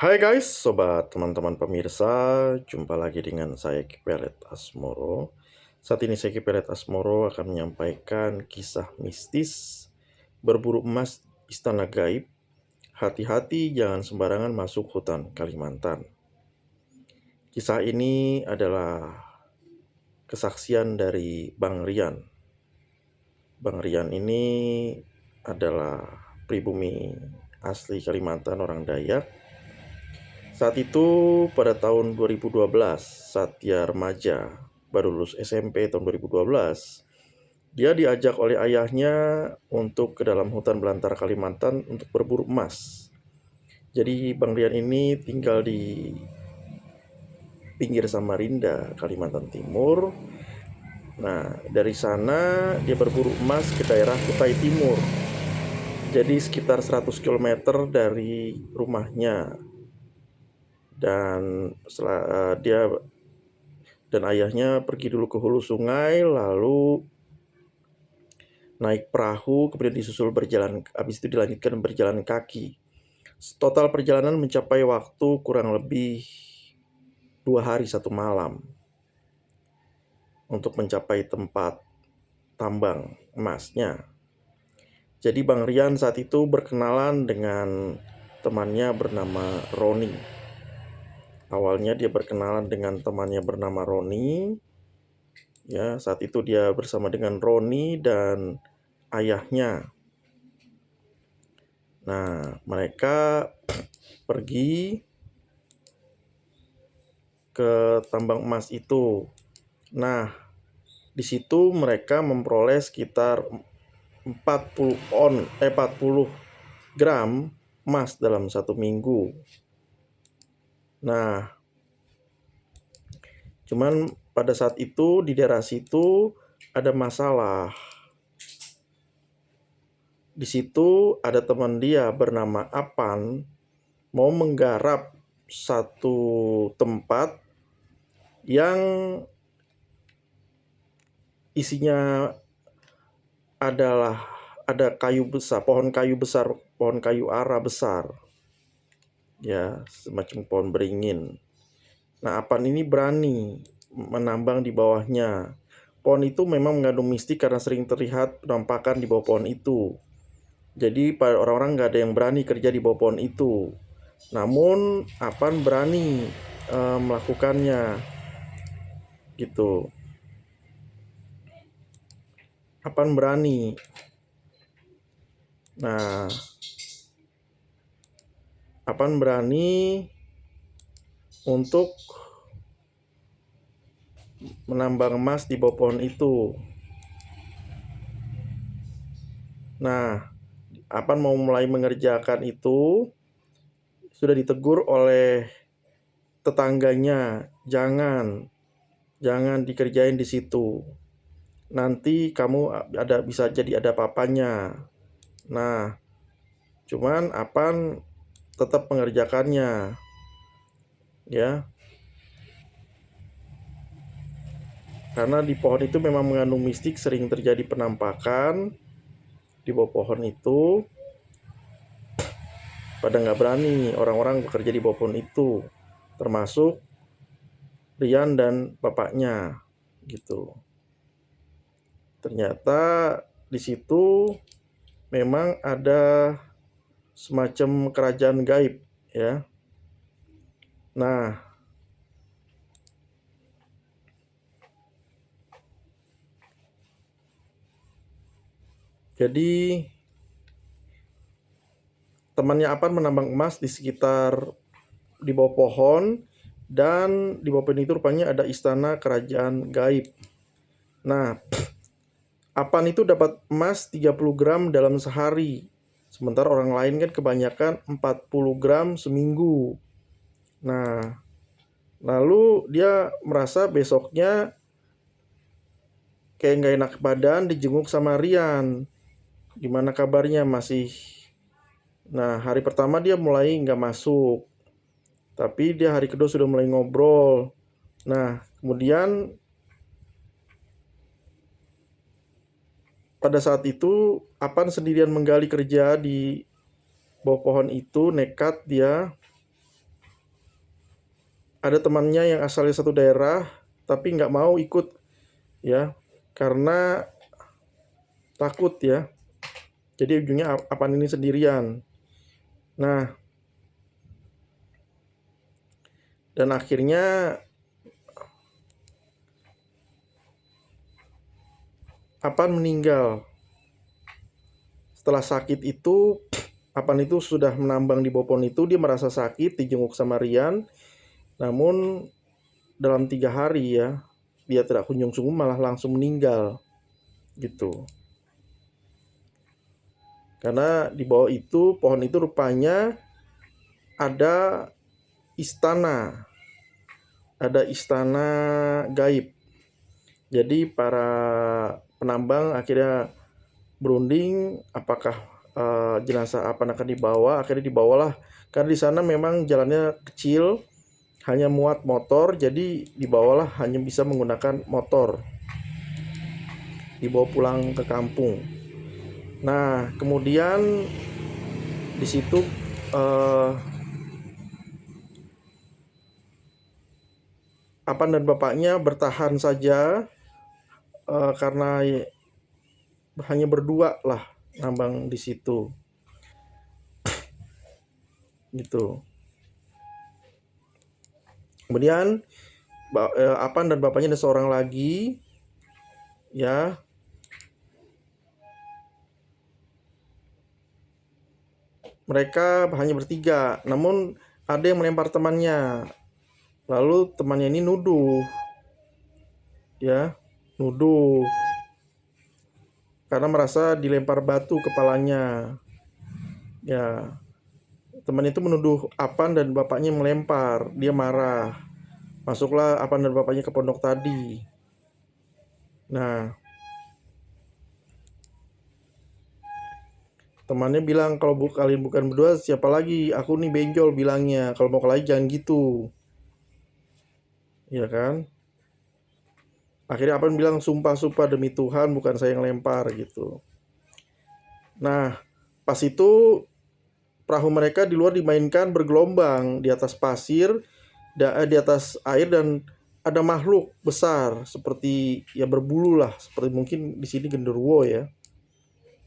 Hai guys, sobat teman-teman pemirsa, jumpa lagi dengan saya Kipelet Asmoro. Saat ini saya Kipelet Asmoro akan menyampaikan kisah mistis berburu emas istana gaib. Hati-hati jangan sembarangan masuk hutan Kalimantan. Kisah ini adalah kesaksian dari Bang Rian. Bang Rian ini adalah pribumi asli Kalimantan, orang Dayak. Saat itu pada tahun 2012, saat dia remaja, baru lulus SMP tahun 2012, dia diajak oleh ayahnya untuk ke dalam hutan belantara Kalimantan untuk berburu emas. Jadi Bang Rian ini tinggal di pinggir Samarinda, Kalimantan Timur. Nah, dari sana dia berburu emas ke daerah Kutai Timur. Jadi sekitar 100 km dari rumahnya. Dan setelah dia dan ayahnya pergi dulu ke hulu sungai, lalu naik perahu, kemudian disusul berjalan, habis itu dilanjutkan berjalan kaki. Total perjalanan mencapai waktu kurang lebih 2 hari 1 malam untuk mencapai tempat tambang emasnya. Jadi Bang Rian saat itu berkenalan dengan temannya bernama Roni. Awalnya dia berkenalan dengan temannya bernama Roni. Ya, saat itu dia bersama dengan Roni dan ayahnya. Nah, mereka pergi ke tambang emas itu. Nah, di situ mereka memperoleh sekitar 40 gram emas dalam 1 minggu. Nah, cuman pada saat itu di daerah situ ada masalah. Di situ ada teman dia bernama Apan mau menggarap satu tempat yang isinya adalah ada kayu besar, pohon kayu ara besar. Ya, semacam pohon beringin. Nah, Apan ini berani menambang di bawahnya. Pohon itu memang mengandung mistik karena sering terlihat penampakan di bawah pohon itu. Jadi orang-orang nggak ada yang berani kerja di bawah pohon itu. Namun Apan berani melakukannya, gitu. Apan berani. Nah, Apan berani untuk menambang emas di bawah pohon itu. Nah, Apan mau mulai mengerjakan itu, sudah ditegur oleh tetangganya, jangan dikerjain di situ. Nanti kamu bisa jadi ada papanya. Nah, cuman Apan tetap mengerjakannya, ya. Karena di pohon itu memang mengandung mistik, sering terjadi penampakan di bawah pohon itu. Pada nggak berani orang-orang bekerja di bawah pohon itu, termasuk Rian dan bapaknya, gitu. Ternyata di situ memang ada semacam kerajaan gaib, ya. Nah, jadi temannya Apan menambang emas di sekitar di bawah pohon, dan di bawah pohon itu rupanya ada istana kerajaan gaib. Nah, Apan itu dapat emas 30 gram dalam sehari. Sementara orang lain kan kebanyakan 40 gram seminggu. Nah, lalu dia merasa besoknya kayak nggak enak badan, dijenguk sama Rian. Gimana kabarnya, masih? Nah, hari pertama dia mulai nggak masuk. Tapi dia hari kedua sudah mulai ngobrol. Nah, kemudian pada saat itu Apan sendirian menggali kerja di bawah pohon itu, nekat dia ada temannya yang asalnya satu daerah tapi nggak mau ikut ya, karena takut ya. Jadi ujungnya Apan ini sendirian. Nah, dan akhirnya Apan meninggal. Setelah sakit itu, Apan itu sudah menambang di bawah pohon itu, dia merasa sakit, dijenguk sama Rian. Namun dalam 3 hari ya, dia tidak kunjung sembuh, malah langsung meninggal gitu. Karena di bawah itu, pohon itu rupanya ada istana. Ada istana gaib. Jadi para penambang akhirnya berunding apakah jenazah Apan akan dibawa. Akhirnya dibawalah, karena di sana memang jalannya kecil, hanya muat motor, jadi dibawalah, hanya bisa menggunakan motor, dibawa pulang ke kampung. Nah, kemudian di situ Apan dan bapaknya bertahan saja karena hanya berdua lah nambang di situ gitu. Kemudian Apan dan bapaknya ada seorang lagi ya. Mereka hanya bertiga, namun ada yang melempar temannya. Lalu temannya ini nuduh ya, nuduh karena merasa dilempar batu kepalanya. Ya, teman itu menuduh Apan dan bapaknya melempar. Dia marah. Masuklah Apan dan bapaknya ke pondok tadi. Nah, temannya bilang, kalau kalian bukan berdua siapa lagi? Aku nih benjol bilangnya. Kalau mau kelahi jangan gitu. Ya kan? Akhirnya Apan bilang, sumpah demi Tuhan bukan saya yang lempar gitu. Nah, pas itu perahu mereka di luar dimainkan bergelombang di atas pasir, di atas air, dan ada makhluk besar seperti ya berbulu lah, seperti mungkin di sini genderuwo ya.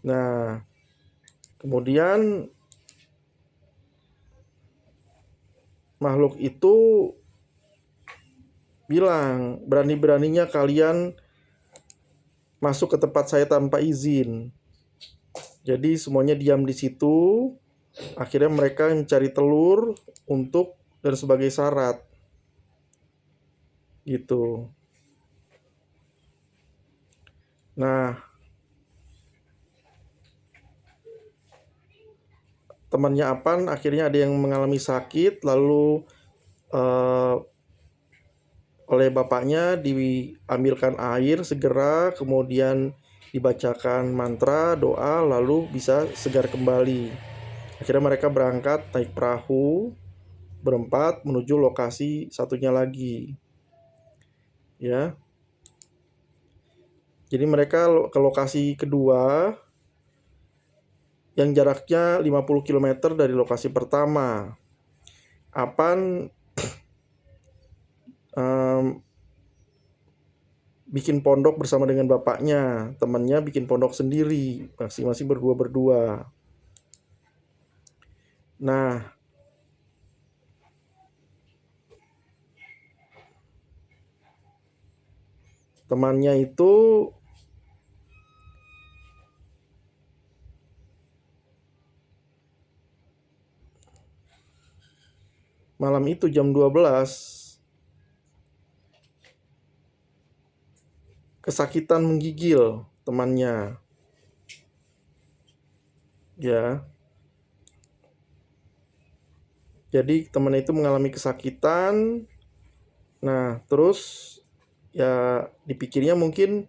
Nah, kemudian makhluk itu bilang, berani-beraninya kalian masuk ke tempat saya tanpa izin. Jadi semuanya diam di situ. Akhirnya mereka mencari telur untuk dan sebagai syarat gitu. Nah, temannya Apan akhirnya ada yang mengalami sakit, lalu oleh bapaknya diambilkan air segera, kemudian dibacakan mantra, doa, lalu bisa segar kembali. Akhirnya mereka berangkat naik perahu berempat menuju lokasi satunya lagi. Ya. Jadi mereka ke lokasi kedua yang jaraknya 50 km dari lokasi pertama. Apan bikin pondok bersama dengan bapaknya, temannya bikin pondok sendiri, masing-masing berdua-berdua. Nah, temannya itu malam itu jam 12 kesakitan menggigil temannya. Ya. Jadi teman itu mengalami kesakitan. Nah, terus ya dipikirnya mungkin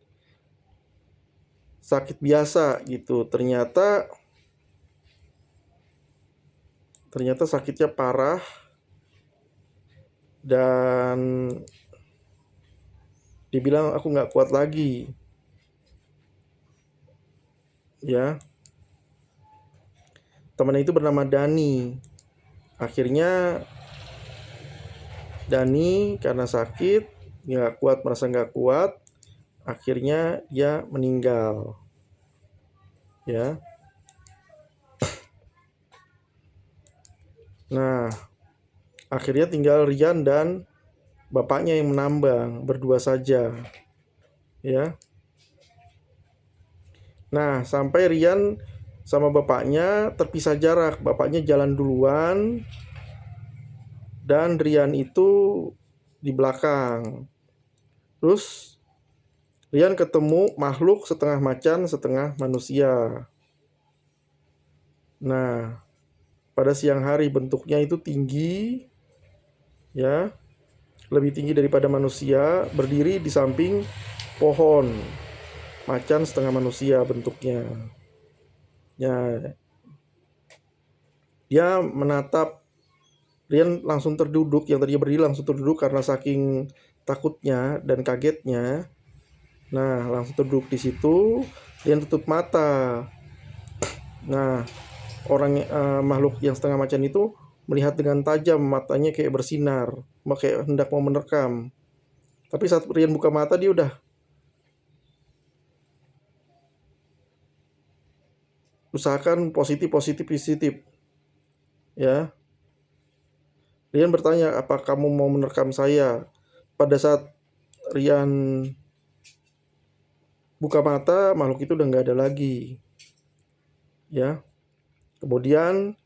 sakit biasa gitu. Ternyata sakitnya parah dan dibilang aku nggak kuat lagi. Ya. Teman itu bernama Dani. Akhirnya Dani karena sakit, nggak kuat, merasa nggak kuat, akhirnya dia meninggal. Ya. Nah, akhirnya tinggal Rian dan bapaknya yang menambang, berdua saja. Ya. Nah, sampai Rian sama bapaknya terpisah jarak. Bapaknya jalan duluan dan Rian itu di belakang. Terus Rian ketemu makhluk setengah macan, setengah manusia. Nah, pada siang hari bentuknya itu tinggi, ya, lebih tinggi daripada manusia, berdiri di samping pohon. Macan setengah manusia bentuknya. Ya, dia menatap. Rian langsung terduduk, yang tadinya berdiri langsung terduduk karena saking takutnya dan kagetnya. Nah, langsung terduduk di situ. Rian tutup mata. Nah, makhluk yang setengah macan itu melihat dengan tajam, matanya kayak bersinar, kayak hendak mau menerkam. Tapi saat Rian buka mata, dia udah usahakan positif. Ya, Rian bertanya, apa kamu mau menerkam saya? Pada saat Rian buka mata, makhluk itu udah nggak ada lagi. Ya, kemudian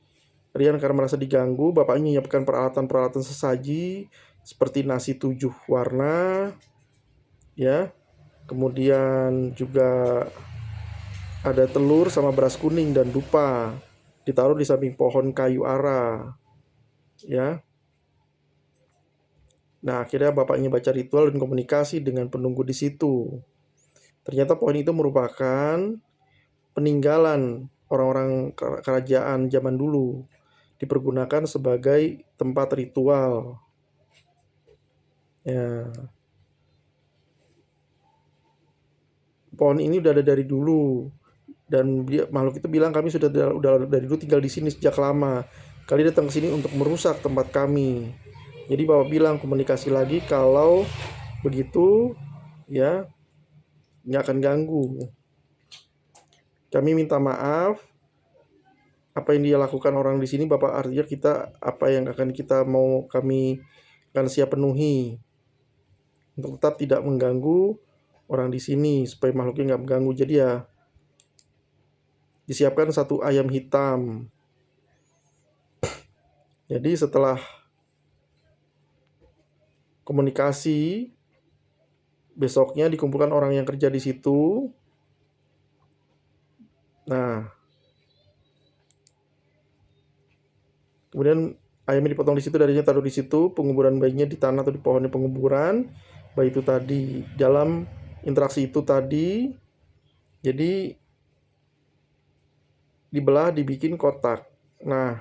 Rian karena merasa diganggu, bapaknya menyiapkan peralatan-peralatan sesaji seperti nasi 7 warna, ya. Kemudian juga ada telur sama beras kuning dan dupa ditaruh di samping pohon kayu ara, ya. Nah, akhirnya bapaknya baca ritual dan komunikasi dengan penunggu di situ. Ternyata pohon itu merupakan peninggalan orang-orang kerajaan zaman dulu, dipergunakan sebagai tempat ritual. Ya, pohon ini udah ada dari dulu, dan makhluk itu bilang kami sudah dari dulu tinggal di sini sejak lama. Kali datang ke sini untuk merusak tempat kami. Jadi bapak bilang komunikasi lagi kalau begitu, ya, nggak akan ganggu. Kami minta maaf. Apa yang dia lakukan orang di sini, bapak, artinya kita apa yang akan kita mau kami akan siap penuhi untuk tetap tidak mengganggu orang di sini supaya makhluknya nggak mengganggu. Jadi ya disiapkan satu ayam hitam. Jadi setelah komunikasi, besoknya dikumpulkan orang yang kerja di situ. Nah, kemudian ayamnya dipotong di situ, darinya taruh di situ, penguburan bayinya di tanah atau di pohonnya penguburan bayi itu tadi. Dalam interaksi itu tadi, jadi dibelah, dibikin kotak. Nah,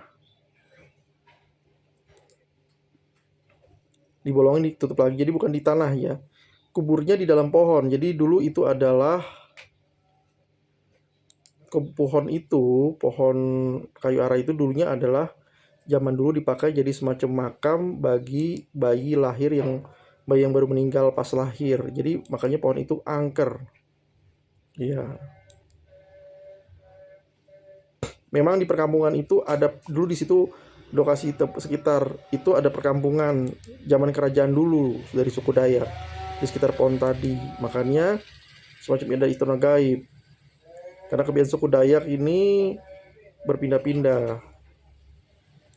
dibolongin, ditutup lagi. Jadi bukan di tanah ya. Kuburnya di dalam pohon. Jadi dulu itu adalah pohon kayu ara itu dulunya adalah zaman dulu dipakai jadi semacam makam bagi bayi yang baru meninggal pas lahir. Jadi makanya pohon itu angker. Iya. Memang di perkampungan itu ada dulu di situ lokasi sekitar itu ada perkampungan zaman kerajaan dulu dari suku Dayak di sekitar pohon tadi. Makanya semacam ada istana gaib. Karena kebiasaan suku Dayak ini berpindah-pindah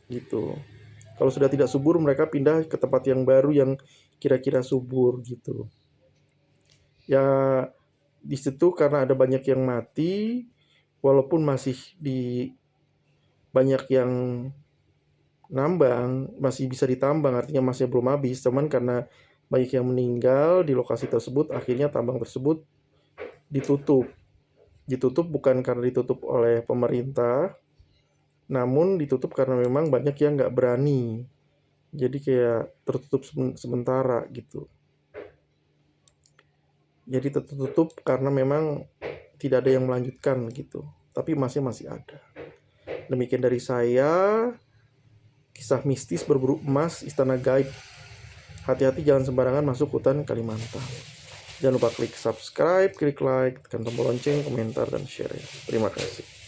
gitu. Kalau sudah tidak subur, mereka pindah ke tempat yang baru yang kira-kira subur gitu. Ya, di situ karena ada banyak yang mati, walaupun masih banyak yang nambang, masih bisa ditambang, artinya masih belum habis. Cuman karena banyak yang meninggal di lokasi tersebut, akhirnya tambang tersebut ditutup. Ditutup bukan karena ditutup oleh pemerintah, namun ditutup karena memang banyak yang nggak berani. Jadi kayak tertutup sementara gitu. Jadi tertutup karena memang tidak ada yang melanjutkan gitu. Tapi masih ada. Demikian dari saya, kisah mistis berburu emas Istana Gaib Hati-hati jangan sembarangan masuk hutan Kalimantan. Jangan lupa klik subscribe, klik like, tekan tombol lonceng, komentar, dan share ya. Terima kasih.